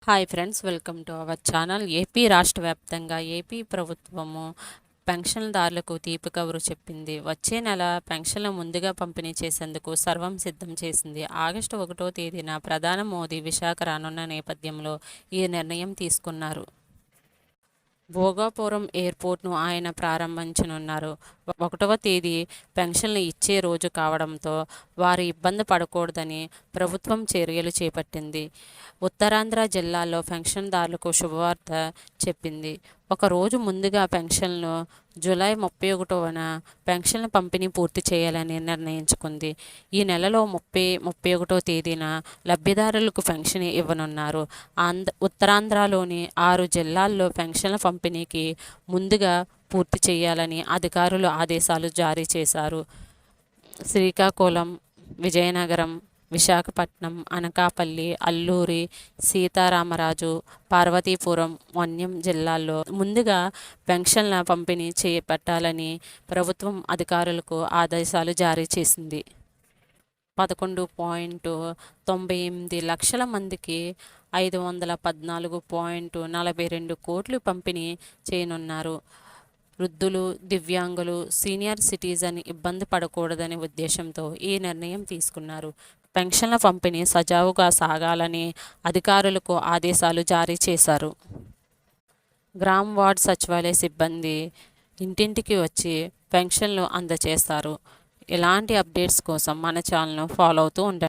Hi friends, welcome to our channel. AP రాష్ట్ర వ్యాప్తంగా AP ప్రభుత్వము పెన్షన్దారులకు తీపి కబురు చెప్పింది. వచ్చే నెల పెన్షన్లు ముందుగా పంపిణీ చేసేందుకు సర్వం సిద్ధం చేసింది. ఆగస్టు 1వ తేదీన ప్రధాని మోదీ విశాఖ రానున్న నేపథ్యంలో ఈ నిర్ణయం తీసుకున్నారు. భోగాపురం ఎయిర్పోర్ట్ను ఆయన ప్రారంభించనున్నారు. 1వ తేదీ పెన్షన్లు ఇచ్చే రోజు కావడంతో వారు ఇబ్బంది పడకూడదని ప్రభుత్వం చర్యలు చేపట్టింది. ఉత్తరాంధ్ర జిల్లాల్లో పెన్షన్దారులకు శుభవార్త చెప్పింది. ఒక రోజు ముందుగా పెన్షన్లు జూలై 31న పెన్షన్ల పంపిణీ పూర్తి చేయాలని నిర్ణయించుకుంది. ఈ నెలలో 31వ తేదీన లబ్ధిదారులకు పెన్షన్ ఇవ్వనున్నారు. ఉత్తరాంధ్రలోని 6 జిల్లాల్లో పెన్షన్ల పంపిణీకి ముందుగా పూర్తి చేయాలని అధికారులు ఆదేశాలు జారీ చేశారు. శ్రీకాకుళం, విజయనగరం, విశాఖపట్నం, అనకాపల్లి, అల్లూరి సీతారామరాజు, పార్వతీపురం, మన్యం జిల్లాల్లో ముందుగా పెన్షన్ల పంపిణీ చేపట్టాలని ప్రభుత్వం అధికారులకు ఆదేశాలు జారీ చేసింది. 11.98 లక్షల మందికి 514.42 కోట్లు పంపిణీ చేయనున్నారు. వృద్ధులు, దివ్యాంగులు, సీనియర్ సిటిజన్ ఇబ్బంది పడకూడదనే ఉద్దేశంతో ఈ నిర్ణయం తీసుకున్నారు. పెన్షన్ల పంపిణీ సజావుగా సాగాలని అధికారులకు ఆదేశాలు జారీ చేశారు. గ్రామ వార్డు సచివాలయ సిబ్బంది ఇంటింటికి వచ్చి పెన్షన్లు అందజేస్తారు. ఇలాంటి అప్డేట్స్ కోసం మన ఛానల్ను ఫాలో అవుతూ ఉండండి.